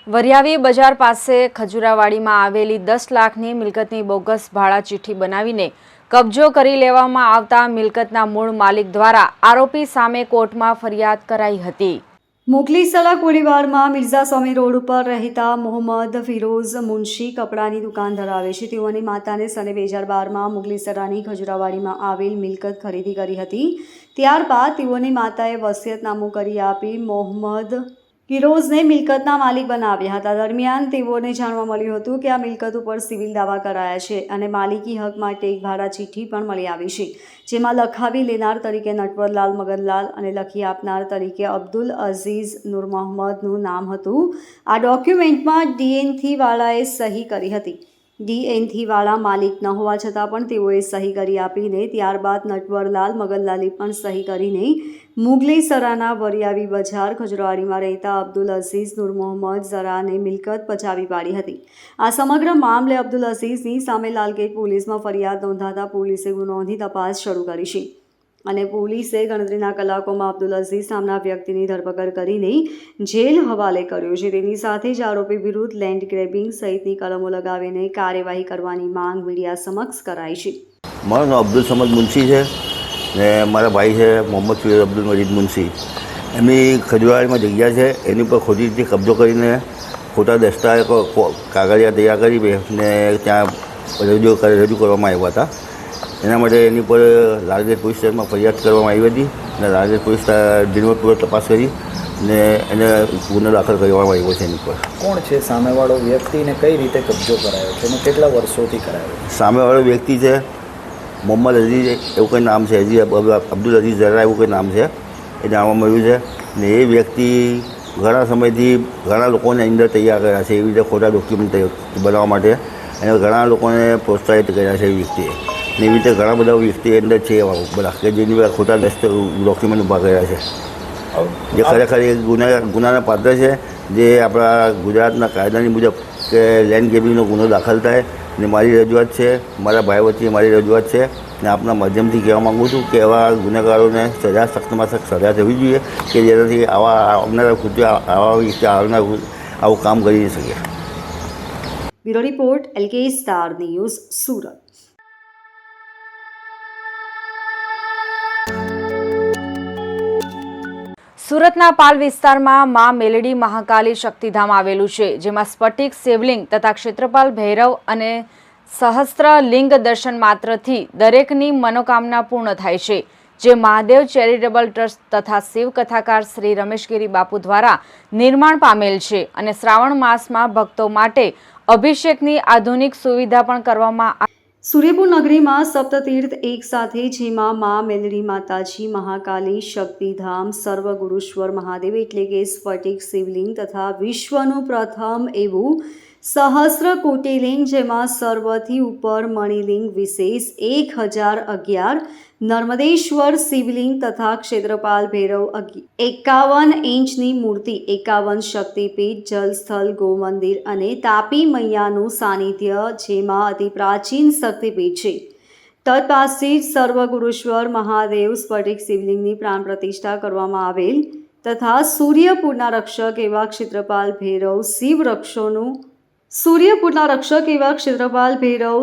વરિયાવી બજાર પાસે ખજુરાવાડીમાં આવેલી 10 લાખની મિલકતની બોગસ ભાડા ચિઠ્ઠી બનાવીને કબજો કરી લેવામાં આવતા મિલકતના મૂળ માલિક દ્વારા આરોપી સામે કોર્ટમાં ફરિયાદ કરાઈ હતી। મોગલીસરા ગોળીબારમાં મિર્ઝા સ્વામી રોડ ઉપર રહેતા મોહમ્મદ ફિરોઝ મુનશી કપડાની દુકાન ધરાવે છે। તેઓની માતાને સને 2012માં મોગલીસરાની ખજુરાવાડીમાં આવેલ મિલકત ખરીદી કરી હતી। ત્યારબાદ તેઓની માતાએ વસિયતનામું કરી આપી મોહમ્મદ ફિરોઝને મિલકતના માલિક બનાવ્યા હતા। દરમિયાન તેઓને જાણવા મળ્યું હતું કે આ મિલકત ઉપર સિવિલ દાવા કરાયા છે અને માલિકી હક માટે એક ભાડા ચિઠ્ઠી પણ મળી આવી છે, જેમાં લખાવી લેનાર તરીકે નટવરલાલ મગનલાલ અને લખી આપનાર તરીકે અબ્દુલ અઝીઝ નૂર મોહમ્મદનું નામ હતું। આ ડોક્યુમેન્ટમાં ડીએનથી વાળાએ સહી કરી હતી। ડીએનથી વાળા માલિક ન હોવા છતાં પણ તેઓએ સહી કરી આપીને ત્યારબાદ નટવરલાલ મગનલાલે પણ સહી કરીને મુગલીસરાના વરિયાવી બજાર ખજુરાવાડીમાં રહેતા અબ્દુલ અઝીઝ નૂર મોહમ્મદ ઝરાને મિલકત પચાવી પાડી હતી। આ સમગ્ર મામલે અબ્દુલ અઝીઝની સામે લાલગેટ પોલીસમાં ફરિયાદ નોંધાતા પોલીસે ગુનો નોંધી તપાસ શરૂ કરી છે અને પોલીસે ગણતરીના કલાકોમાં અબ્દુલ અઝીઝ નામના વ્યક્તિની ધરપકડ કરીને જેલ હવાલે કર્યો છે। તેની સાથે જ આરોપી વિરુદ્ધ લેન્ડ ગ્રેબિંગ સહિતની કલમો લગાવીને કાર્યવાહી કરવાની માંગ મીડિયા સમક્ષ કરાઈ છે। મારું નામ અબ્દુલ સમદ મુનશી છે ને મારા ભાઈ છે મોહમ્મદ ફિરોઝ અબ્દુલ મજીદ મુનશી। એમની ખજુરાવાડીમાં જગ્યા છે, એની પર ખોટી રીતે કબજો કરીને ખોટા દસ્તાવેજો કાગળિયા તૈયાર કરી ને ત્યાં રજૂ કરવામાં આવ્યા હતા। એના માટે એની પર લાલગેટ પોલીસ સ્ટેશનમાં ફરિયાદ કરવામાં આવી હતી અને લાલગેટ પોલીસ દિનવટપૂર્વક તપાસ કરી ને એને ગુનો દાખલ કરવામાં આવ્યો છે। એની પર કોણ છે સામેવાળો વ્યક્તિ ને કઈ રીતે કબજો કરાયો છે અને કેટલા વર્ષોથી કરાયો? સામેવાળો વ્યક્તિ છે મોહમ્મદ અઝીઝ એવું કંઈ નામ છે, અબ્દુલ અઝીઝ ઝરા એવું કંઈ નામ છે, એ જાણવા મળ્યું છે। ને એ વ્યક્તિ ઘણા સમયથી ઘણા લોકોને અંદર તૈયાર કર્યા છે, એવી રીતે ખોટા ડોક્યુમેન્ટ બનાવવા માટે અને ઘણા લોકોને પ્રોત્સાહિત કર્યા છે એ વ્યક્તિએ। ને એવી રીતે ઘણા બધા વ્યક્તિ અંદર છે બધા કે જેની પર ખોટા ડોક્યુમેન્ટ ઊભા કર્યા છે, જે ખરેખર એ ગુનાના પાત્ર છે। જે આપણા ગુજરાતના કાયદાની મુજબ કે લેન્ડ ગ્રેબિંગનો ગુનો દાખલ થાય ને મારી રજૂઆત છે, મારા ભાઈ વચ્ચે મારી રજૂઆત છે ને આપના માધ્યમથી કહેવા માગું છું કે એવા ગુનેગારોને સજા સખ્તમાં સખ્ત સજા થવી જોઈએ કે જેનાથી આવા આવનારા કૃત્ય આવા વ્યક્તિ આવું કામ કરી નહીં શકે। Bureau report LK star news Surat. સુરતના પાલ વિસ્તારમાં માં મેલડી મહાકાલી શક્તિધામ આવેલું છે, જેમાં સ્ફટિક શિવલિંગ તથા ક્ષેત્રપાલ ભૈરવ અને સહસ્ત્ર લિંગ દર્શન માત્રથી દરેકની મનોકામના પૂર્ણ થાય છે, જે મહાદેવ ચેરિટેબલ ટ્રસ્ટ તથા શિવ કથાકાર શ્રી રમેશગીરી બાપુ દ્વારા નિર્માણ પામેલ છે અને શ્રાવણ માસમાં ભક્તો માટે અભિષેકની આધુનિક સુવિધા પણ કરવામાં આવી। સૂર્યપુર નગરીમાં સપ્તતીર્થ એક સાથે, જેમાં મા મેલડી માતાજી મહાકાલી શક્તિધામ સર્વગુરુશ્વર મહાદેવ એટલે કે સ્ફટિક શિવલિંગ તથા વિશ્વનું પ્રથમ એવું સહસ્ત્ર કોટિલિંગ, જેમાં સર્વથી ઉપર મણિલિંગ વિશેષ 1011 નર્મદેશ્વર શિવલિંગ તથા ક્ષેત્રપાલ ભૈરવ 51 ઇંચની મૂર્તિ, 51 શક્તિપીઠ, જલસ્થળ, ગોમંદિર અને તાપી મૈયાનું સાનિધ્ય, જેમાં અતિ પ્રાચીન શક્તિપીઠ છે। તત્પાસથી જ સર્વગુરુશ્વર મહાદેવ સ્ફટિક શિવલિંગની પ્રાણ પ્રતિષ્ઠા કરવામાં આવેલ તથા સૂર્યપુરના રક્ષક એવા ક્ષેત્રપાલ ભૈરવ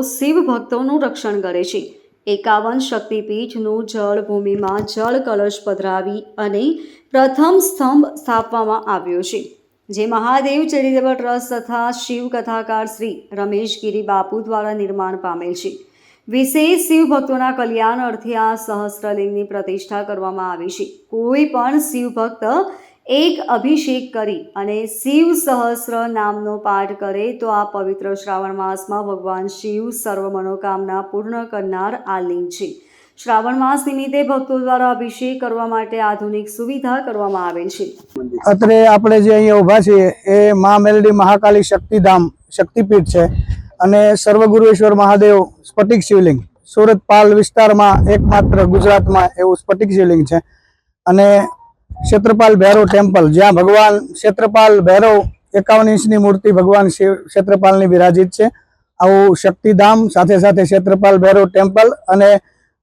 શિવ ભક્તોનું રક્ષણ કરે છે। 51 શક્તિપીઠનું જળ ભૂમિમાં જળ કલશ પધરાવી અને પ્રથમ સ્તંભ સ્થાપવામાં આવ્યો છે, જે મહાદેવ ચેરિટેબલ ટ્રસ્ટ તથા શિવ કથાકાર શ્રી રમેશગીરી બાપુ દ્વારા નિર્માણ પામેલ છે। વિશેષ શિવ ભક્તોના કલ્યાણ અર્થે આ સહસ્ત્રલિંગની પ્રતિષ્ઠા કરવામાં આવી છે। કોઈ પણ શિવ ભક્ત એક અભિષેક કરી અને શિવ સહસ્ત્ર નામનો પાઠ કરે તો આ પવિત્ર શ્રાવણ માસમાં ભગવાન શિવ સર્વ મનોકામના પૂર્ણ કરનાર આ લિંગ છે। શ્રાવણ માસ નિમિત્તે ભક્તો દ્વારા અભિષેક કરવા માટે આધુનિક સુવિધા કરવામાં આવેલ છે। અત્રે આપણે જે અહીંયા ઊભા છીએ એ મા મેલડી મહાકાલી શક્તિધામ શક્તિપીઠ છે અને સર્વગુરુશ્વર મહાદેવ સ્ફટિક શિવલિંગ સુરત પાલ વિસ્તારમાં એકમાત્ર ગુજરાતમાં એવું સ્ફટિક શિવલિંગ છે અને ક્ષેત્રપાલ ભૈરવ ટેમ્પલ, જ્યાં ભગવાન ક્ષેત્રપાલ ભૈરવ 51 ઇંચની મૂર્તિ ભગવાન શિવ ક્ષેત્રપાલની વિરાજિત છે। આવું શક્તિધામ સાથે સાથે ક્ષેત્રપાલ ભૈરવ ટેમ્પલ અને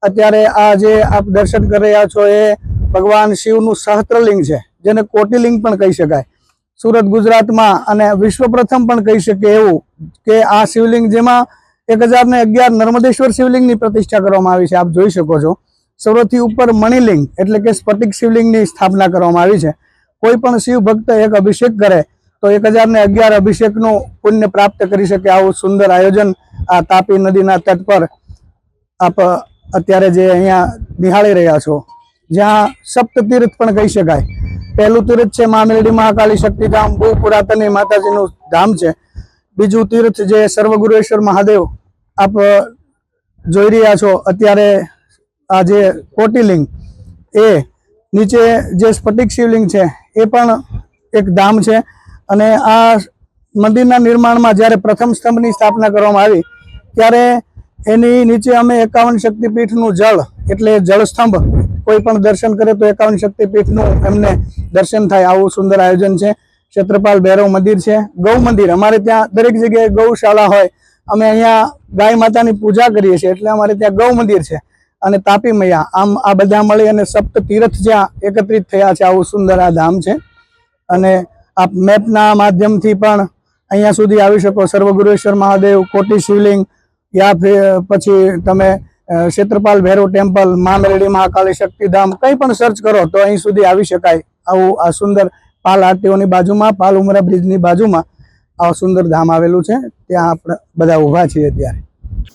અત્યારે આ જે આપ દર્શન કરી રહ્યા છો એ ભગવાન શિવનું સહસ્ત્રલિંગ છે, જેને કોટિલિંગ પણ કહી શકાય। સુરત ગુજરાતમાં અને વિશ્વ પ્રથમ પણ કહી શકે એવું કે આ શિવલિંગ જેમાં 1011 નર્મદેશ્વર શિવલિંગની પ્રતિષ્ઠા કરવામાં આવી છે. આપ જોઈ શકો છો. સૌથી ઉપર મણિલિંગ એટલે કે સ્ફટિક શિવલિંગની સ્થાપના કરવામાં આવી છે. કોઈ પણ શિવ ભક્ત એક અભિષેક કરે તો 1011 અભિષેકનું પુણ્ય પ્રાપ્ત કરી શકે. આવું સુંદર આયોજન આ તાપી નદીના તટ પર આપ અત્યારે જે અહીંયા નિહાળી રહ્યા છો, જ્યાં સપ્તતીર્થ પણ કહી શકાય. પહેલું તીર્થ છે મા મેલડી મહાકાલી શક્તિધામ, બહુ પુરાતન માતાજીનું ધામ છે. બીજું તીર્થ જે સર્વગુરુએશ્વર મહાદેવ આપ જોઈ રહ્યા છો અત્યારે, આ જે કોટિલિંગ, એ નીચે જે સ્ફટિક શિવલિંગ છે એ પણ એક ધામ છે. અને આ મંદિરના નિર્માણમાં જ્યારે પ્રથમ સ્તંભની સ્થાપના કરવામાં આવી ત્યારે એની નીચે અમે 51 શક્તિપીઠનું જળ એટલે જળસ્તંભ, કોઈ પણ દર્શન કરે તો 51 શક્તિપીઠનું એમને દર્શન થાય. આવું સુંદર આયોજન છે. ક્ષેત્રપાલ ભૈરવ મંદિર છે, ગૌ મંદિર. અમારે ત્યાં દરેક જગ્યાએ ગૌશાળા હોય, અમે અહીંયા ગાય માતાની પૂજા કરીએ છીએ એટલે અમારે ત્યાં ગૌ મંદિર છે. અને તાપી મૈયા, આમ આ બધા મળી અને સપ્ત તીર્થ જ્યાં એકત્રિત થયા છે, આવું સુંદર આ ધામ છે. અને આપ મેપના માધ્યમથી પણ અહીંયા સુધી આવી શકો. સર્વગુરુએશ્વર મહાદેવ, કોટી શિવલિંગ, યા પછી તમે ક્ષેત્રપાલ ભૈરવ ટેમ્પલ, મા મેલડી મહાકાળી શક્તિધામ, કંઈ પણ સર્ચ કરો તો અહીં સુધી આવી શકાય. આવું આ સુંદર પાલ આરટીઓની બાજુમાં, પાલ ઉમરા બ્રિજની બાજુમાં આ સુંદર ધામ આવેલું છે. ત્યાં આપણે બધા ઊભા છીએ અત્યારે.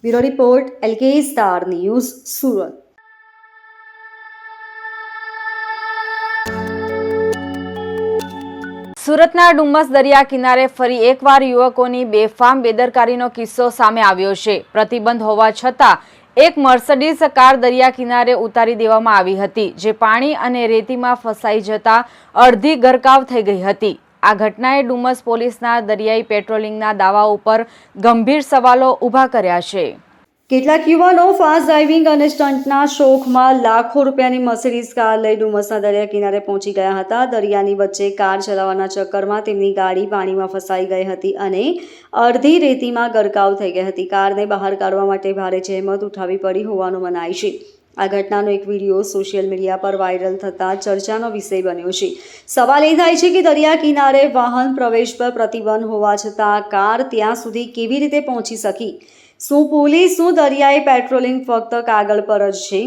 Bureau report, LK star news, Surat. સુરતના ડુમસ દરિયા કિનારે ફરી એકવાર યુવકોની બેફામ બેદરકારીનો કિસ્સો સામે આવ્યો છે. પ્રતિબંધ હોવા છતાં એક મર્સિડીઝ કાર દરિયા કિનારે ઉતારી દેવામાં આવી હતી, જે પાણી અને રેતીમાં ફસાઈ જતા અડધી ગરકાવ થઈ ગઈ હતી. આ ઘટનાએ ડુમસ પોલીસના દરિયાઈ પેટ્રોલિંગના દાવા ઉપર ગંભીર સવાલો ઊભા કર્યા છે. કેટલાક યુવાનો ફાસ્ટ ડ્રાઇવિંગ અને સ્ટન્ટના શોખમાં લાખો રૂપિયાની મર્સિડીઝ કાર લઈ ડુમસના દરિયા કિનારે પહોંચી ગયા હતા. દરિયાની વચ્ચે કાર ચલાવવાના ચક્કરમાં તેમની ગાડી પાણીમાં ફસાઈ ગઈ હતી અને અડધી રેતીમાં ગરકાવ થઈ ગઈ હતી. કારને બહાર કાઢવા માટે ભારે જહેમત ઉઠાવવી પડી હોવાનું મનાય છે. આ ઘટનાનો એક વિડીયો સોશિયલ મીડિયા પર વાયરલ થતાં ચર્ચાનો વિષય બન્યો છે. સવાલ એ થાય છે કે દરિયા કિનારે વાહન પ્રવેશ પર પ્રતિબંધ હોવા છતાં કાર ત્યાં સુધી કેવી રીતે પહોંચી શકી? શું પોલીસનું દરિયાઈ પેટ્રોલિંગ ફક્ત કાગળ પર જ છે?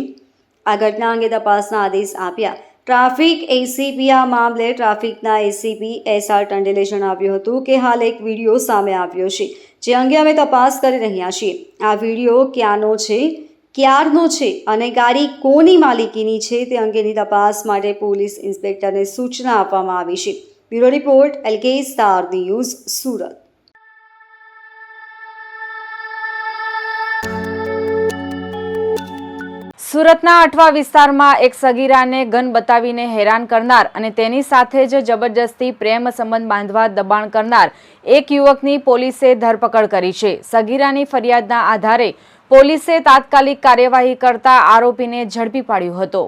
આ ઘટના અંગે તપાસના આદેશ આપ્યા ટ્રાફિક એસીપી. આ મામલે ટ્રાફિકના એસીપી SR ટંડેલે જણાવ્યું હતું કે હાલ એક વિડીયો સામે આવ્યો છે, જે અંગે અમે તપાસ કરી રહ્યા છીએ. આ વિડીયો ક્યારનો છે અને ગાડી કોની માલિકીની છે તે અંગેની તપાસ માટે પોલીસ ઇન્સ્પેક્ટરને સૂચના આપવામાં આવી છે. Bureau report, LK star news, Surat. સુરતના અઠવા વિસ્તારમાં એક સગીરાને ગન બતાવીને હેરાન કરનાર અને તેની સાથે જ જબરજસ્તી પ્રેમ સંબંધ બાંધવા દબાણ કરનાર એક યુવકની પોલીસે ધરપકડ કરી છે. સગીરાની ફરિયાદના આધારે પોલીસે તાત્કાલિક કાર્યવાહી કરતા આરોપીને ઝડપી પાડ્યો હતો.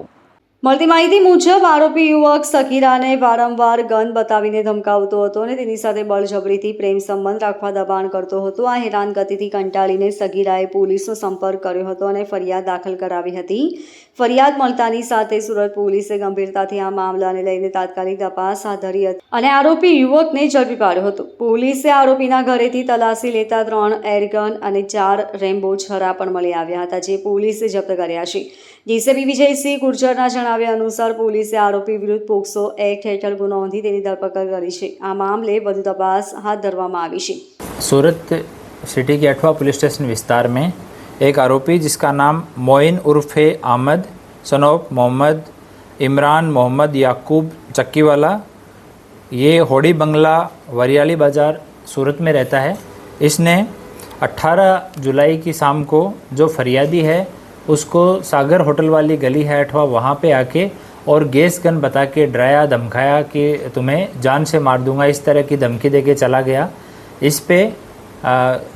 મળતી માહિતી મુજબ આરોપી યુવક સગીરાને વારંવાર ગન બતાવીને ધમકાવતો હતો અને તેની સાથે બળજબરીથી પ્રેમ સંબંધ રાખવા દબાણ કરતો હતો. આ હેરાનગતિથી કંટાળીને સગીરાએ પોલીસનો સંપર્ક કર્યો હતો અને ફરિયાદ દાખલ કરાવી હતી. ફરિયાદ મળતાની સાથે સુરત પોલીસે ગંભીરતાથી આ મામલાને લઈને તાત્કાલિક તપાસ હાથ ધરી હતી અને આરોપી યુવકને ઝડપી પાડ્યો હતો. પોલીસે આરોપીના ઘરેથી તલાશી લેતા 3 એરગન અને 4 રેમ્બો છરા પણ મળી આવ્યા હતા, જે પોલીસે જપ્ત કર્યા છે. ડીસીપી વિજયસિંહ ગુર્જરના જણાવ્યા અનુસાર પોલીસે આરોપી વિરુદ્ધ પોક્સો એક્ટ હેઠળ ગુનો નોંધી તેની ધરપકડ કરી છે. આ મામલે વધુ તપાસ હાથ ધરવામાં આવી છે. सूरत सिटी के अठवा पुलिस स्टेशन विस्तार में एक आरोपी जिसका नाम मोइन उर्फ़े आमद सन ऑफ मोहम्मद इमरान मोहम्मद याकूब चक्कीवाला, ये होड़ी बंगला वरियाली बाज़ार सूरत में रहता है. इसने 18 जुलाई की शाम को जो फरियादी है उसको सागर होटल वाली गली है अठवा, वहाँ पे आके और गैस गन बता के डराया धमकाया कि तुम्हें जान से मार दूंगा, इस तरह की धमकी दे के चला गया. इस पे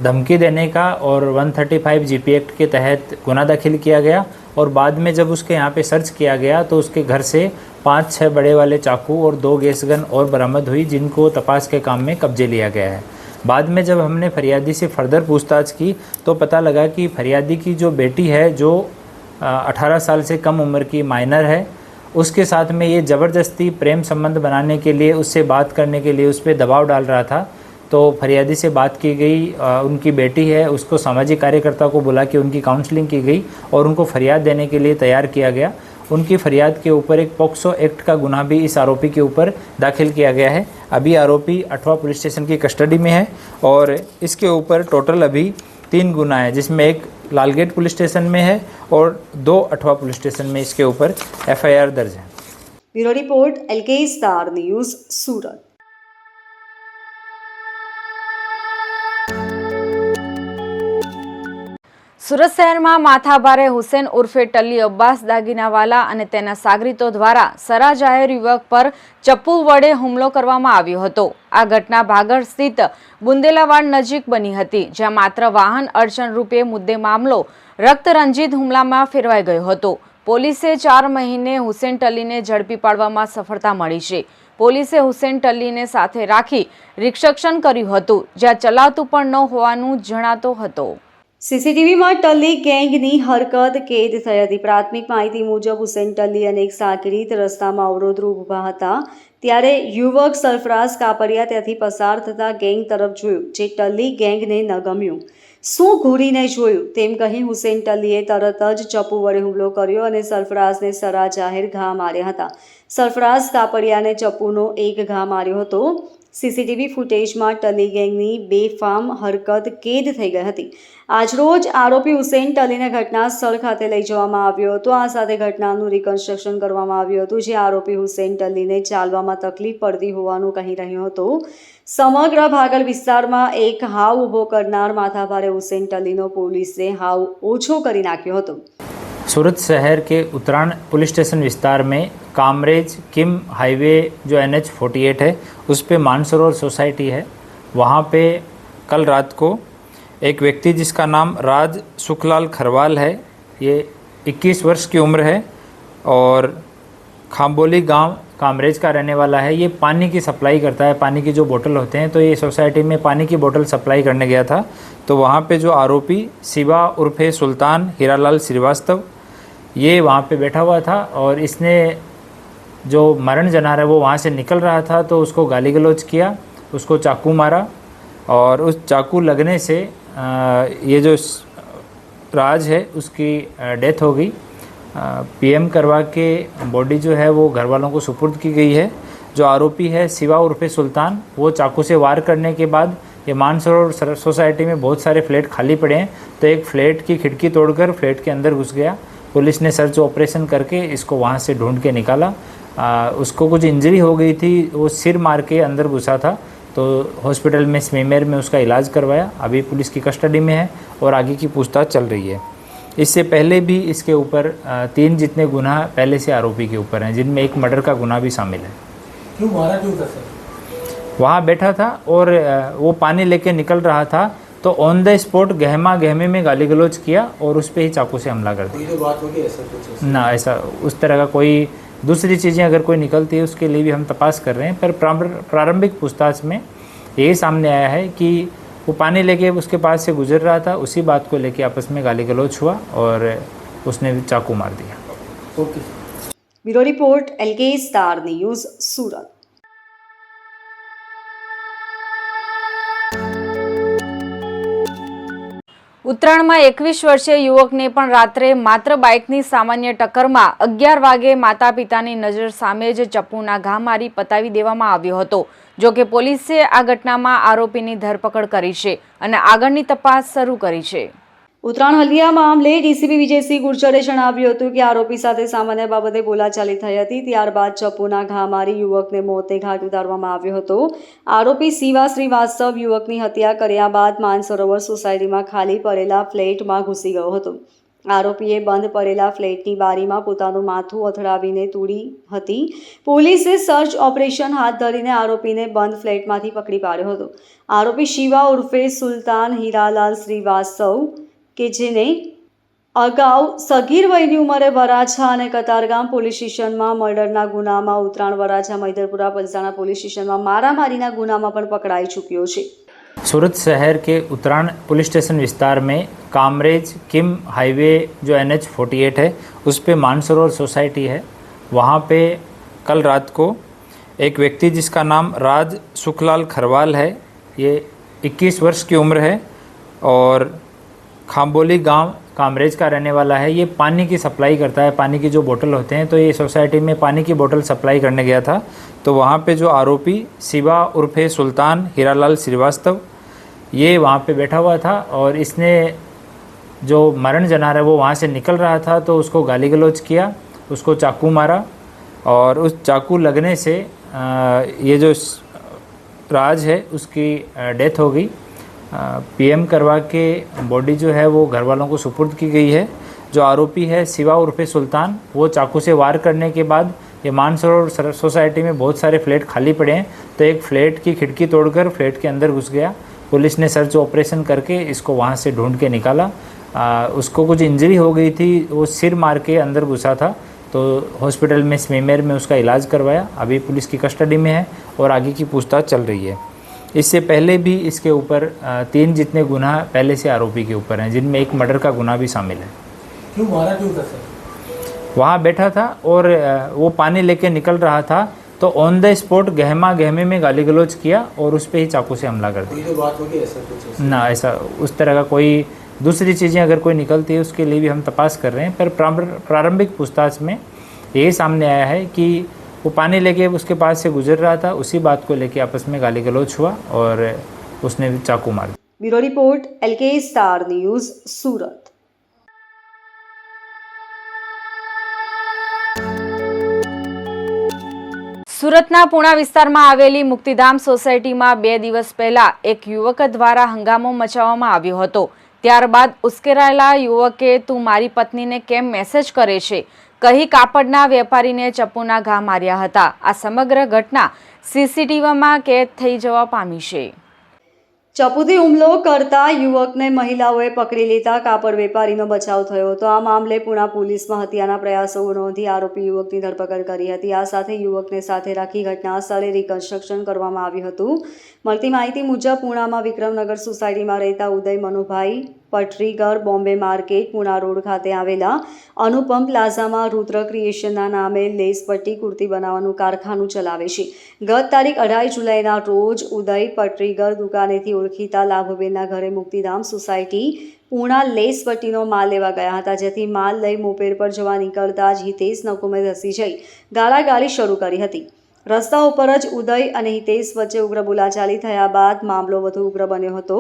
धमकी देने का और 135 GP एक्ट के तहत गुना दाखिल किया गया और बाद में जब उसके यहाँ पे सर्च किया गया तो उसके घर से 5-6 बड़े वाले चाकू और 2 गैस गन और बरामद हुई, जिनको तपास के काम में कब्जे लिया गया है. बाद में जब हमने फरियादी से फर्दर पूछताछ की तो पता लगा कि फरियादी की जो बेटी है जो 18 साल से कम उम्र की माइनर है उसके साथ में ये ज़बरदस्ती प्रेम संबंध बनाने के लिए, उससे बात करने के लिए उस पर दबाव डाल रहा था। तो फरियादी से बात की गई, उनकी बेटी है, उसको सामाजिक कार्यकर्ता को बुला के उनकी काउंसलिंग की गई और उनको फरियाद देने के लिए तैयार किया गया। उनकी फरियाद के ऊपर एक पॉक्सो एक्ट का गुनाह भी इस आरोपी के ऊपर दाखिल किया गया है। अभी आरोपी अठवा पुलिस स्टेशन की कस्टडी में है और इसके ऊपर टोटल अभी 3 गुना है, जिसमें एक लालगेट पुलिस स्टेशन में है और 2 अठवा पुलिस स्टेशन में इसके ऊपर FIR दर्ज है। Bureau report LK star news Surat. Surat શહેરમાં માથાભારે હુસેન ઉર્ફે ટલ્લી અબ્બાસ દાગીનાવાલા અને તેના સાગરીતો દ્વારા સરા જાહેર યુવક પર ચપ્પુ વડે હુમલો કરવામાં આવ્યો હતો। આ ઘટના ભાગળ સ્થિત બુંદેલાવાડ નજીક બની હતી, જ્યાં માત્ર વાહન અડચણ રૂપે મુદ્દે મામલો રક્તરંજિત હુમલામાં ફેરવાઈ ગયો હતો। પોલીસે 4 મહિને હુસેન ટલ્લીને ઝડપી પાડવામાં સફળતા મળી છે। પોલીસે હુસેન ટલ્લીને સાથે રાખી રિકન્સ્ટ્રક્શન કર્યું હતું, જ્યાં ચલાવતું પણ ન હોવાનું જણાતો હતો। સીસીટીવીમાં ટલ્લી ગેંગની હરકત કેદ થઈ હતી। પ્રાથમિક માહિતી મુજબ હુસેન ટલ્લી અને એક સાગરીત રસ્તામાં અવરોધરૂપ ઊભા હતા, ત્યારે યુવક સરફરાઝ કાપડિયા ત્યાંથી પસાર થતા ગેંગ તરફ જોયું, જે ટલ્લી ગેંગને ન ગમ્યું। શું ઘૂરીને જોયું તેમ કહી હુસેન ટલ્લીએ તરત જ ચપ્પુ વડે હુમલો કર્યો અને સરફરાઝને સરા જાહેર ઘા માર્યા હતા। સરફરાઝ કાપડિયાને ચપ્પુનો એક ઘા માર્યો હતો। સીસીટીવી ફૂટેજમાં ટલ્લી ગેંગની બેફામ હરકત કેદ થઈ ગઈ હતી। આજરોજ આરોપી હુસેન ટલ્લીને ઘટના સ્થળ ખાતે લઈ જવામાં આવ્યો હતો। આ સાથે ઘટનાનું રિકન્સ્ટ્રક્શન કરવામાં આવ્યું હતું, જે આરોપી હુસેન ટલ્લીને ચાલવામાં તકલીફ પડતી હોવાનું કહી રહ્યો હતો। સમગ્ર ભાગલ વિસ્તારમાં એક હાવ ઊભો કરનાર માથાભારે હુસેન ટલ્લીનો પોલીસે હાવ ઓછો કરી નાખ્યો હતો। सूरत शहर के उत्तरायण पुलिस स्टेशन विस्तार में कामरेज किम हाईवे जो NH48 है, उस पे मानसरोवर सोसाइटी है। वहाँ पे कल रात को एक व्यक्ति जिसका नाम राज सुखलाल खरवाल है, ये 21 वर्ष की उम्र है और खाम्बोली गांव कामरेज का रहने वाला है। ये पानी की सप्लाई करता है, पानी की जो बोतल होते हैं, तो ये सोसाइटी में पानी की बोतल सप्लाई करने गया था। तो वहाँ पे जो आरोपी शिवा उर्फे सुल्तान हीरालाल श्रीवास्तव, ये वहाँ पे बैठा हुआ था और इसने जो मरण जना है वो वहाँ से निकल रहा था, तो उसको गाली गलौज किया, उसको चाकू मारा और उस चाकू लगने से ये जो राज है उसकी डेथ हो गई। PM करवा के बॉडी जो है वो घर वालों को सुपुर्द की गई है। जो आरोपी है शिवा उर्फे सुल्तान, वो चाकू से वार करने के बाद ये मानसरोवर सोसाइटी में बहुत सारे फ्लैट खाली पड़े हैं, तो एक फ्लैट की खिड़की तोड़कर फ्लैट के अंदर घुस गया। पुलिस ने सर्च ऑपरेशन करके इसको वहाँ से ढूंढ के निकाला। उसको कुछ इंजरी हो गई थी, वो सिर मार के अंदर घुसा था, तो हॉस्पिटल में स्मीमेर में उसका इलाज करवाया। अभी पुलिस की कस्टडी में है और आगे की पूछताछ चल रही है। इससे पहले भी इसके ऊपर 3 जितने गुनाह पहले से आरोपी के ऊपर हैं, जिनमें एक मर्डर का गुनाह भी शामिल है। क्यों मारा क्यों था सर? वहाँ बैठा था और वो पानी लेके निकल रहा था, तो ऑन द स्पॉट गहमा गहमे में गाली गलौज किया और उस पर ही चाकू से हमला कर दिया। कोई तो बात होगी ऐसा कुछ? ना, ऐसा उस तरह का कोई दूसरी चीज़ें अगर कोई निकलती है उसके लिए भी हम तपास कर रहे हैं, पर प्रारंभिक पूछताछ में यही सामने आया है कि वो पानी लेके उसके पास से गुजर रहा था, उसी बात को लेके आपस में गाली गलौज हुआ और उसने चाकू मार दिया। Okay. Bureau report LK star news Surat. ઉત્તરાયણમાં 21 વર્ષીય યુવકને પણ રાત્રે માત્ર બાઇકની સામાન્ય ટક્કરમાં 11 વાગે માતા પિતાની નજર સામે જ ચપ્પુના ઘા મારી પતાવી દેવામાં આવ્યો હતો। જો કે પોલીસે આ ઘટનામાં આરોપીની ધરપકડ કરી છે અને આગળની તપાસ શરૂ કરી છે। ઉત્તરાયણ હલ્દિયા મામલે ડીસીપી વિજયસિંહ ગુર્જરે જણાવ્યું હતું કે આરોપી સાથે સામાન્ય બાબતે બોલાચાલી થઈ હતી, ત્યારબાદ ચપ્પુના ઘા મારી યુવકને મોતે ઘાટ ઉતારવામાં આવ્યો હતો। આરોપી શિવા શ્રીવાસ્તવ યુવકની હત્યા કર્યા બાદ માનસરોવર સોસાયટીમાં ખાલી પડેલા ફ્લેટમાં ઘૂસી ગયો હતો। આરોપીએ બંધ પડેલા ફ્લેટની બારીમાં પોતાનું માથું અથડાવીને તોડી હતી। પોલીસે સર્ચ ઓપરેશન હાથ ધરીને આરોપીને બંધ ફ્લેટમાંથી પકડી પાડ્યો હતો। આરોપી શિવા ઉર્ફે સુલ્તાન હીરાલાલ શ્રીવાસ્તવ કે જેને અગાઉ સગીર વયની ઉંમરે વરાછા અને કતારગામ પોલીસ સ્ટેશનમાં મર્ડરના ગુનામાં, ઉત્તરાયણ વરાછા મૈદરપુરા પલસાણા પોલીસ સ્ટેશનમાં મારામારીના ગુનામાં પણ પકડાઈ ચૂક્યો છે। सूरत शहर के उत्तरायण पुलिस स्टेशन विस्तार में कामरेज किम हाईवे जो NH48 है, उस पे मानसरोवर सोसाइटी है। वहाँ पे कल रात को एक व्यक्ति जिसका नाम राज सुखलाल खरवाल है, ये 21 वर्ष की उम्र है और खाम्बोली गांव कामरेज का रहने वाला है। ये पानी की सप्लाई करता है, पानी की जो बोतल होते हैं, तो ये सोसाइटी में पानी की बोतल सप्लाई करने गया था। तो वहाँ पे जो आरोपी शिवा उर्फे सुल्तान हीरालाल श्रीवास्तव, ये वहाँ पे बैठा हुआ था और इसने जो मरण जनार है वो वहाँ से निकल रहा था तो उसको गाली गलौज किया, उसको चाकू मारा और उस चाकू लगने से ये जो राज है उसकी डेथ हो गई। पीएम करवा के बॉडी जो है वो घर वालों को सुपुर्द की गई है। जो आरोपी है शिवा उर्फे सुल्तान, वो चाकू से वार करने के बाद ये मानसरोवर सोसाइटी में बहुत सारे फ्लैट खाली पड़े हैं, तो एक फ्लैट की खिड़की तोड़कर फ्लैट के अंदर घुस गया। पुलिस ने सर्च ऑपरेशन करके इसको वहाँ से ढूंढ के निकाला। उसको कुछ इंजरी हो गई थी, वो सिर मार के अंदर घुसा था, तो हॉस्पिटल में स्मीमेर में उसका इलाज करवाया। अभी पुलिस की कस्टडी में है और आगे की पूछताछ चल रही है। इससे पहले भी इसके ऊपर 3 जितने गुनाह पहले से आरोपी के ऊपर हैं, जिनमें एक मर्डर का गुनाह भी शामिल है। क्यों मारा क्यों था सर? वहाँ बैठा था और वो पानी लेके निकल रहा था, तो ऑन द स्पॉट गहमा गहमे में गाली गलौज किया और उस पर ही चाकू से हमला कर दिया। कोई तो बात होगी ऐसा कुछ? ना, ऐसा उस तरह का कोई दूसरी चीज़ें अगर कोई निकलती है उसके लिए भी हम तपास कर रहे हैं, पर प्रारंभिक पूछताछ में यही सामने आया है कि वो पानी लेके उसके पास से गुजर रहा था, उसी बात को लेके आपस में गाली गलौज हुआ और उसने चाकू मार दिया। Bureau report LK star news Surat. સુરતના પૂણા વિસ્તારમાં આવેલી મુક્તિધામ સોસાયટીમાં 2 દિવસ પહેલા એક યુવક દ્વારા હંગામો મચાવવામાં આવ્યો હતો। ત્યારબાદ ઉશ્કેરાયેલા યુવકે તું મારી પત્નીને કેમ મેસેજ કરે છે કહી કાપડના વેપારીને ચપ્પુના ઘા માર્યા હતા। આ સમગ્ર ઘટના સીસીટીવીમાં કેદ થઈ જવા પામી છે। ચપ્પુથી હુમલો કરતા યુવકને મહિલાઓએ પકડી લેતા કાપડ વેપારીનો બચાવ થયો હતો। આ મામલે પુણા પોલીસમાં હત્યાના પ્રયાસો નોંધી આરોપી યુવકની ધરપકડ કરી હતી। આ સાથે યુવકને સાથે રાખી ઘટના સ્થળે રિકન્સ્ટ્રક્શન કરવામાં આવ્યું હતું। મળતી માહિતી મુજબ પુણામાં વિક્રમનગર સોસાયટીમાં રહેતા ઉદય મનુભાઈ પટરીગર બોમ્બે માર્કેટ પુણા રોડ ખાતે આવેલા અનુપમ પ્લાઝામાં રુદ્ર ક્રિએશનના નામે લેસ પટ્ટી કુર્તી બનાવવાનું કારખાનું ચલાવે છે। ગત તારીખ 18 જુલાઈના રોજ ઉદય પટરીગર દુકાનેથી ઓળખીતા લાભબેનના ઘરે મુક્તિધામ સોસાયટી પૂણા લેસ પટ્ટીનો માલ લેવા ગયા હતા, જેથી માલ લઈ મોપેડ પર જવા નીકળતા જ હિતેશ નકુમે ધસી જઈ ગાળાગાળી શરૂ કરી હતી। રસ્તા ઉપર જ ઉદય અને હિતેશ વચ્ચે ઉગ્ર બોલાચાલી થયા બાદ મામલો વધુ ઉગ્ર બન્યો હતો।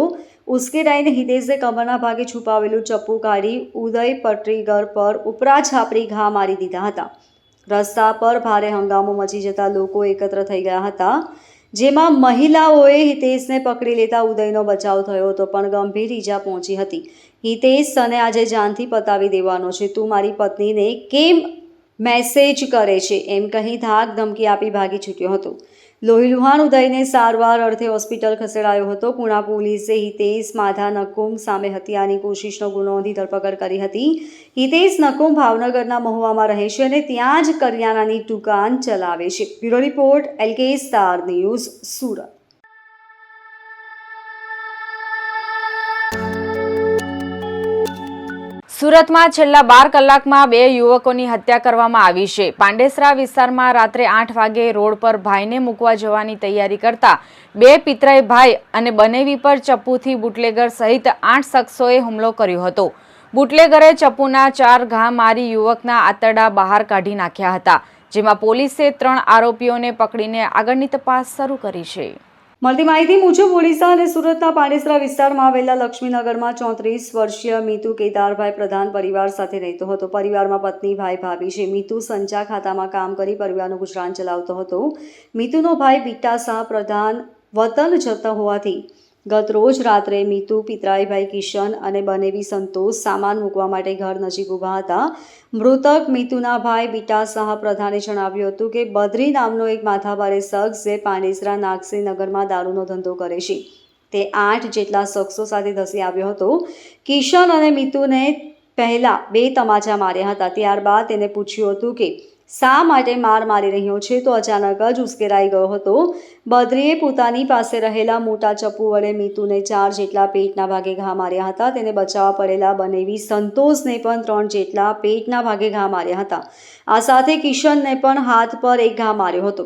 ઉશ્કેરાઈને હિતેશે કમરના ભાગે છુપાવેલું ચપ્પુ કાઢી ઉદય પટરીગર પર ઉપરા છાપરી ઘા મારી દીધા હતા। રસ્તા પર ભારે હંગામો મચી જતા લોકો એકત્ર થઈ ગયા હતા, જેમાં મહિલાઓએ હિતેશને પકડી લેતા ઉદયનો બચાવ થયો હતો, પણ ગંભીર ઈજા પહોંચી હતી। હિતેશ તને આજે જાનથી પતાવી દેવાનો છે, તું મારી પત્નીને કેમ મેસેજ કરે છે એમ કહી ધાક ધમકી આપી ભાગી છૂટ્યો હતો। લોહીલુહાણ ઉદયને સારવાર અર્થે હોસ્પિટલ ખસેડાયો હતો। પુણા પોલીસે હિતેશ માધા નકુમ સામે હત્યાની કોશિશનો ગુનો નોંધી ધરપકડ કરી હતી। હિતેશ નકુમ ભાવનગરના મહુવામાં રહે છે અને ત્યાં જ કરિયાણાની દુકાન ચલાવે છે। Bureau report LK star news Surat. સુરતમાં છેલ્લા 12 કલાકમાં 2 યુવકોની હત્યા કરવામાં આવી છે। પાંડેસરા વિસ્તારમાં રાત્રે 8 વાગે રોડ પર ભાઈને મૂકવા જવાની તૈયારી કરતા 2 પિતરાઈ ભાઈ અને બનેવી પર ચપ્પુથી બુટલેગર સહિત 8 શખ્સોએ હુમલો કર્યો હતો। બુટલેગરે ચપ્પુના 4 ઘા મારી યુવકના આંતરડા બહાર કાઢી નાખ્યા હતા, જેમાં પોલીસે 3 આરોપીઓને પકડીને આગળની તપાસ શરૂ કરી છે। મળતી માહિતી મુજબ ઓડિશા અને સુરતના પાંડેસરા વિસ્તારમાં આવેલા લક્ષ્મીનગરમાં 34 વર્ષીય મીતુ કેદારભાઈ પ્રધાન પરિવાર સાથે રહેતો હતો। પરિવારમાં પત્ની, ભાઈ, ભાભી છે। મીતુ સંચા ખાતામાં કામ કરી પરિવારનું ગુજરાન ચલાવતો હતો। મીતુનો ભાઈ બીટા શાહ પ્રધાન વતન જતો હોવાથી ગત રોજ રાત્રે મીતુ, પિતરાઈભાઈ કિશન અને બનેવી સંતોષ સામાન મૂકવા માટે ઘર નજીક ઊભા હતા। મૃતક મીતુના ભાઈ બીટા શાહ પ્રધાને જણાવ્યું હતું કે બદ્રી નામનો એક માથાભારે શખ્સ જે પાંડેસરા નાગસેનગરમાં દારૂનો ધંધો કરે છે, તે 8 જેટલા શખ્સો સાથે ધસી આવ્યો હતો। કિશન અને મીતુને પહેલા 2 તમાચા માર્યા હતા, ત્યારબાદ તેને પૂછ્યું હતું કે શા માટે માર મારી રહ્યો છે તો અચાનક જ ઉશ્કેરાઈ ગયો હતો. બદ્રીએ પોતાની પાસે રહેલા મોટા ચપ્પુ વડે મીતુને 4 જેટલા પેટના ભાગે ઘા માર્યા હતા. તેને બચાવવા પડેલા બનેવી સંતોષને પણ 3 જેટલા પેટના ભાગે ઘા માર્યા હતા. આ સાથે કિશનને પણ હાથ પર એક ઘા માર્યો હતો.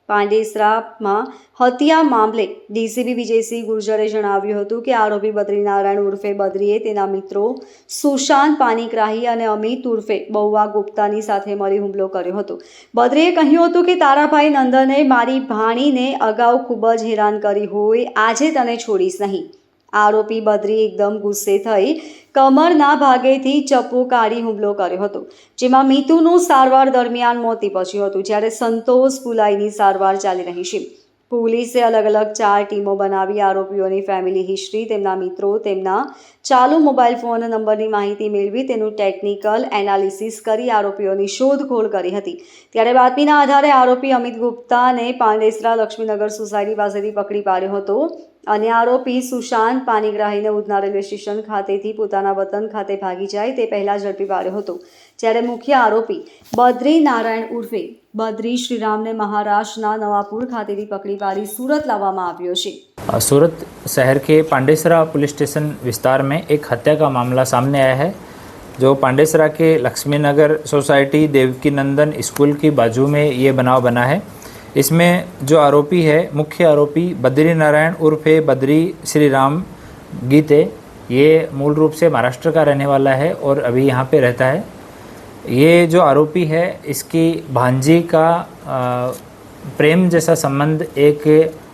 પાંડેસરામાં હત્યા મામલે ડીસીપી વિજયસિંહ ગુર્જરે જણાવ્યું હતું કે આરોપી બદ્રીનારાયણ ઉર્ફે બદ્રીએ તેના મિત્રો સુશાંત પાનીગ્રાહી અને અમિત ઉર્ફે બહુવા ગુપ્તાની સાથે મળી હુમલો કર્યો હતો. બદ્રીએ કહ્યું હતું કે તારાભાઈ નંદને મારી ભાણીને અગાઉ ખૂબ જ હેરાન કરી હોય, આજે તને છોડીશ નહીં. આરોપી બદ્રી એકદમ ગુસ્સે થઈ કમરના ભાગેથી ચપ્પુ કાઢી હુમલો કર્યો હતો, જેમાં મીતુનું સારવાર દરમિયાન મોત નીપજ્યું હતું, જ્યારે સંતોષ પુલાઈની સારવાર ચાલી રહી છે. પોલીસે અલગ અલગ 4 ટીમો બનાવી આરોપીઓની ફેમિલી હિસ્ટ્રી, તેમના મિત્રો, તેમના ચાલુ મોબાઈલ ફોન નંબરની માહિતી મેળવી તેનું ટેકનિકલ એનાલિસિસ કરી આરોપીઓની શોધખોળ કરી હતી. ત્યારે બાતમીના આધારે આરોપી અમિત ગુપ્તાને પાંડેસરા લક્ષ્મીનગર સોસાયટી પાસેથી પકડી પાડ્યો હતો અને આરોપી સુશાંત પાનીગ્રાહીને ઉધના રેલવે સ્ટેશન ખાતેથી પોતાના વતન ખાતે ભાગી જાય તે પહેલાં ઝડપી પાડ્યો હતો. જ્યારે મુખ્ય આરોપી બદ્રી નારાયણ ઉર્ફે બદ્રી श्रीरामने महाराष्ट्र नवापुर खातेથી पकड़ी पाड़ी सूरत लावવામાં આવ્યો છે. सूरत शहर के पांडेसरा पुलिस स्टेशन विस्तार में एक हत्या का मामला सामने आया है, जो पांडेसरा के लक्ष्मी नगर सोसाइटी देवकी नंदन स्कूल की बाजू में ये बनाव बना है. इसमें जो आरोपी है, मुख्य आरोपी बद्री नारायण उर्फे बद्री श्रीराम गीते, ये मूल रूप से महाराष्ट्र का रहने वाला है और अभी यहाँ पे रहता है. ये जो आरोपी है, इसकी भांजी का प्रेम जैसा संबंध एक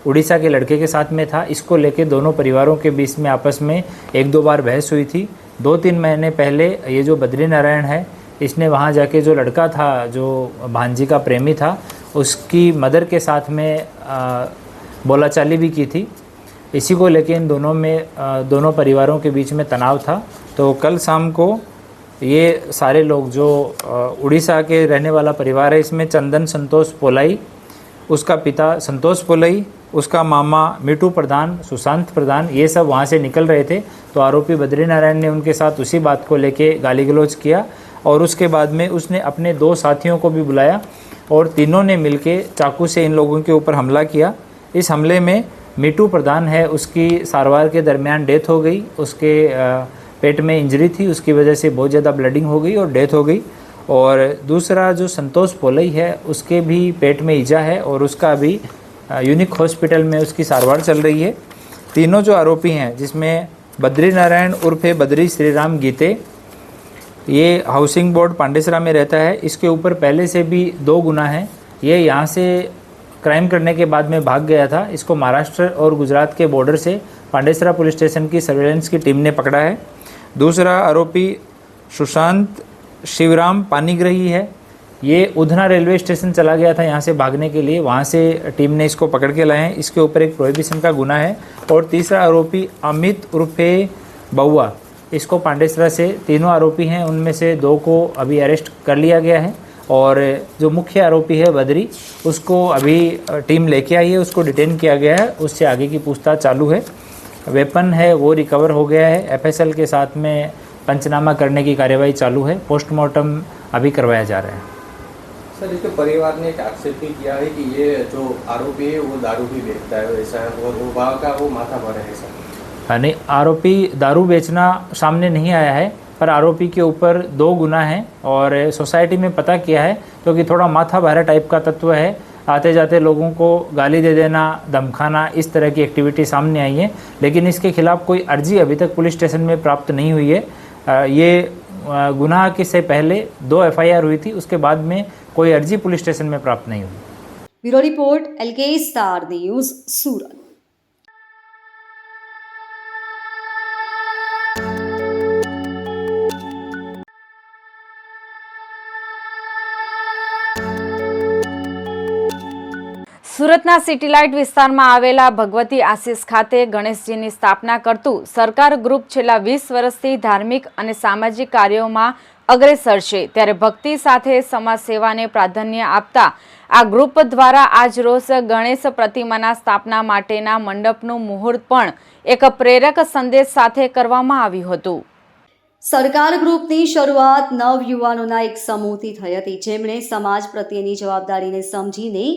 उड़ीसा के लड़के के साथ में था. इसको लेके दोनों परिवारों के बीच में आपस में 1-2 बार बहस हुई थी. 2-3 महीने पहले ये जो बद्री नारायण है, इसने वहाँ जाके जो लड़का था, जो भांजी का प्रेमी था, उसकी मदर के साथ में बोलाचाली भी की थी. इसी को लेके इन दोनों में दोनों परिवारों के बीच में तनाव था. तो कल शाम को ये सारे लोग, जो उड़ीसा के रहने वाला परिवार है, इसमें चंदन संतोष पोलाई, उसका पिता संतोष पोलाई, उसका मामा मीटू प्रधान, सुशांत प्रधान, ये सब वहाँ से निकल रहे थे. तो आरोपी बद्री नारायण ने उनके साथ उसी बात को लेके गाली गलौज किया और उसके बाद में उसने अपने 2 साथियों को भी बुलाया और तीनों ने मिलके चाकू से इन लोगों के ऊपर हमला किया. इस हमले में मीटू प्रधान है, उसकी सारवार के दरमियान डेथ हो गई. उसके पेट में इंजरी थी, उसकी वजह से बहुत ज़्यादा ब्लडिंग हो गई और डेथ हो गई. और दूसरा जो संतोष पोलई है, उसके भी पेट में ईजा है और उसका अभी यूनिक हॉस्पिटल में उसकी सारवार चल रही है. तीनों जो आरोपी हैं, जिसमें बद्री नारायण उर्फे बद्री श्रीराम गीते, ये हाउसिंग बोर्ड पांडेसरा में रहता है. इसके ऊपर पहले से भी 2 गुना हैं. ये यहाँ से क्राइम करने के बाद में भाग गया था. इसको महाराष्ट्र और गुजरात के बॉर्डर से पांडेसरा पुलिस स्टेशन की सर्वेलेंस की टीम ने पकड़ा है. दूसरा आरोपी सुशांत शिवराम पानीग्राही है. ये उधना रेलवे स्टेशन चला गया था यहाँ से भागने के लिए, वहाँ से टीम ने इसको पकड़ के लाए हैं. इसके ऊपर एक प्रोहिबिशन का गुना है. और तीसरा आरोपी अमित उर्फे बहुआ, इसको पांडेसरा से, तीनों आरोपी हैं, उनमें से 2 को अभी अरेस्ट कर लिया गया है. और जो मुख्य आरोपी है बद्री, उसको अभी टीम लेके आई है, उसको डिटेन किया गया है. उससे आगे की पूछताछ चालू है. वेपन है वो रिकवर हो गया है. एफएसएल के साथ में पंचनामा करने की कार्यवाही चालू है. पोस्टमार्टम अभी करवाया जा रहा है. सर, इसके परिवार ने एक आक्षेप भी किया है कि ये जो आरोपी है वो दारू भी बेचता है, ऐसा है, और वो भाव का वो माथा भर है, ऐसा नहीं, आरोपी दारू बेचना सामने नहीं आया है, पर आरोपी के ऊपर 2 गुना हैं और सोसाइटी में पता किया है क्योंकि थोड़ा माथा भारा टाइप का तत्व है. आते जाते लोगों को गाली दे देना, धमकाना, इस तरह की एक्टिविटी सामने आई है. लेकिन इसके खिलाफ कोई अर्जी अभी तक पुलिस स्टेशन में प्राप्त नहीं हुई है. ये गुनाह के से पहले 2 FIR हुई थी, उसके बाद में कोई अर्जी पुलिस स्टेशन में प्राप्त नहीं हुई. Bureau report LK star news Surat. સુરતના સિટીલાઇટ વિસ્તારમાં આવેલા ભગવતી આશીષ ખાતે ગણેશજીની સ્થાપના કરતું સરકાર ગ્રુપ છેલ્લા 20 વર્ષથી ધાર્મિક અને સામાજિક કાર્યોમાં અગ્રેસર છે. ત્યારે ભક્તિ સાથે સમાજ સેવાને પ્રાધાન્ય આપતા આ ગ્રુપ દ્વારા આજ રોજ ગણેશ પ્રતિમાના સ્થાપના માટેના મંડપનું મુહૂર્ત પણ એક પ્રેરક સંદેશ સાથે કરવામાં આવ્યું હતું. સરકાર ગ્રુપની શરૂઆત નવયુવાનોના એક સમૂહથી થઈ હતી, જેમણે સમાજ પ્રત્યેની જવાબદારીને સમજીને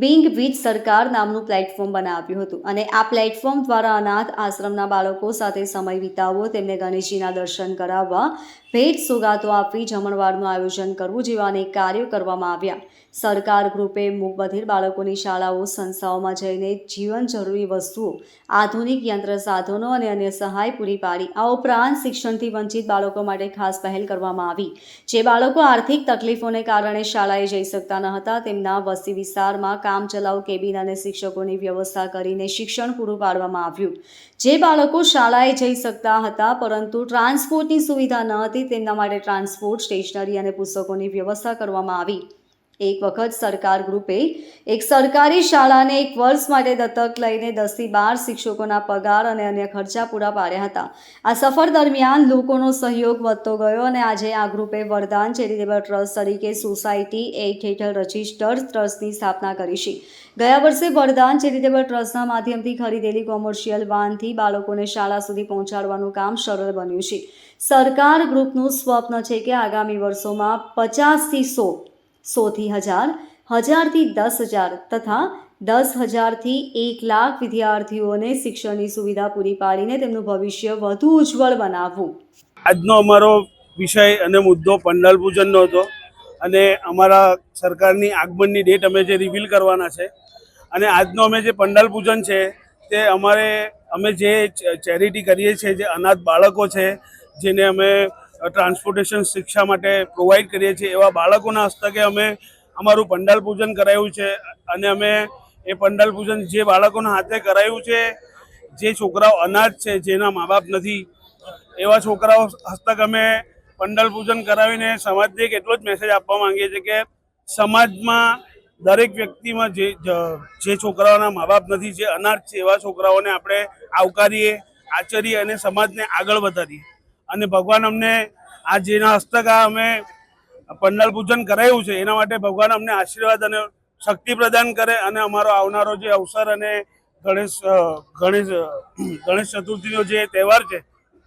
બિંગ વિથ સરકાર નામનું પ્લેટફોર્મ બનાવ્યું હતું અને આ પ્લેટફોર્મ દ્વારા અનાથ આશ્રમના બાળકો સાથે સમય વિતાવવો, તેમને ગણેશજીના દર્શન કરાવવા, ભેટ સોગાતો આપવી, જમણવારનું આયોજન કરવું જેવા અનેક કાર્યો કરવામાં આવ્યા. સરકાર ગ્રુપે મૂક બધિર બાળકોની શાળાઓ, સંસ્થાઓમાં જઈને જીવન જરૂરી વસ્તુઓ, આધુનિક યંત્ર સાધનો અને અન્ય સહાય પૂરી પાડી. આ ઉપરાંત શિક્ષણથી વંચિત બાળકો માટે ખાસ પહેલ કરવામાં આવી. જે બાળકો આર્થિક તકલીફોને કારણે શાળાએ જઈ શકતા ન હતા, તેમના વસ્તી વિસ્તારમાં કામચલાઉ કેબિન અને શિક્ષકોની વ્યવસ્થા કરીને શિક્ષણ પૂરું પાડવામાં આવ્યું. જે બાળકો શાળાએ જઈ શકતા હતા પરંતુ ટ્રાન્સપોર્ટની સુવિધા ન હતી, તેમના માટે ટ્રાન્સપોર્ટ, સ્ટેશનરી અને પુસ્તકોની વ્યવસ્થા કરવામાં આવી. એક વખત સરકાર ગ્રુપે એક સરકારી શાળાને એક વર્ષ માટે દત્તક લઈને 10 થી 12 શિક્ષકોના પગાર અને અન્ય ખર્ચા પૂરા પાડ્યા હતા. આ સફર દરમિયાન લોકોનો સહયોગ વધતો ગયો અને આજે આ ગ્રુપે વરદાન ચેરિટેબલ ટ્રસ્ટ તરીકે સોસાયટી 8 હેઠળ રજિસ્ટર્ડ ટ્રસ્ટની સ્થાપના કરી છે. ગયા વર્ષે વરદાન ચેરિટેબલ ટ્રસ્ટના માધ્યમથી ખરીદેલી કોમર્શિયલ વાનથી બાળકોને શાળા સુધી પહોંચાડવાનું કામ સરળ બન્યું છે. સરકાર ગ્રુપનું સ્વપ્ન છે કે આગામી વર્ષોમાં 50 થી 100, 100 થી 1000, 1000 થી 10,000 તથા 10,000 થી 1 લાખ વિદ્યાર્થીઓને શિક્ષણની સુવિધા પૂરી પાડીને તેમનું ભવિષ્ય વધુ ઉજ્જવળ બનાવવું. આજનો અમારો વિષય અને મુદ્દો પંડાલ પૂજનનો હતો અને અમારા સરકારની આગમનની ડેટ અમે જે રિવીલ કરવાના છે અને આજનો અમે જે પંડાલ પૂજન છે તે અમે જે ચેરિટી કરીએ છીએ, જે અનાથ બાળકો છે, જેને અમે ટ્રાન્સપોર્ટેશન શિક્ષા માટે પ્રોવાઈડ કરીએ છીએ, એવા બાળકોના હસ્તકે અમે અમારું પંડાલ પૂજન કરાયું છે અને અમે એ પંડાલ પૂજન જે બાળકોના હાથે કરાયું છે, જે છોકરાઓ અનાથ છે, જેના મા બાપ નથી, એવા છોકરાઓ હસ્તક અમે પંડાલ પૂજન કરાવીને સમાજને એક એટલો જ મેસેજ આપવા માંગીએ છીએ કે સમાજમાં દરેક વ્યક્તિમાં જે છોકરાઓના મા બાપ નથી, જે અનાથ છે, એવા છોકરાઓને આપણે આવકારીએ, આચરીએ અને સમાજને આગળ વધારીએ. અને ભગવાન અમને આ જેના હસ્તક અમે પંડાલ પૂજન કરાયું છે એના માટે ભગવાન અમને આશીર્વાદ અને શક્તિ પ્રદાન કરે અને અમારો આવનારો જે અવસર અને ગણેશ ચતુર્થીનો જે તહેવાર છે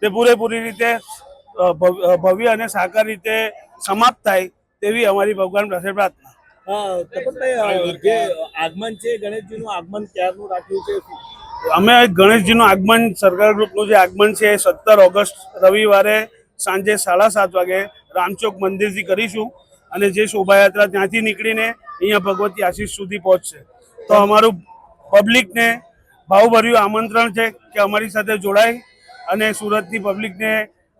તે પૂરેપૂરી રીતે ભવ્ય અને સાકાર રીતે સમાપ્ત થાય તેવી અમારી ભગવાન પાસે પ્રાર્થના. જે આગમન છે, ગણેશજીનું આગમન ક્યારનું રાખ્યું છે? અમે ગણેશજીનું આગમન, સરકાર ગ્રુપનું જે આગમન છે 17 ઓગસ્ટ રવિવારે સાંજે 7:30 વાગે રામચોક મંદિરથી કરીશું અને જે શોભાયાત્રા ત્યાંથી નીકળીને અહીંયા ભગવતી આશીષ સુધી પહોંચશે. તો અમારું પબ્લિકને ભાવભર્યું આમંત્રણ છે કે અમારી સાથે જોડાય અને સુરતની પબ્લિકને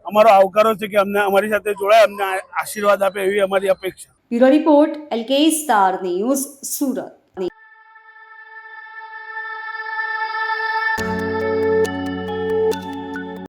અમારો આવકારો છે કે અમને અમારી સાથે જોડાય, અમને આશીર્વાદ આપે એવી અમારી અપેક્ષા. Bureau report, LK star news, Surat.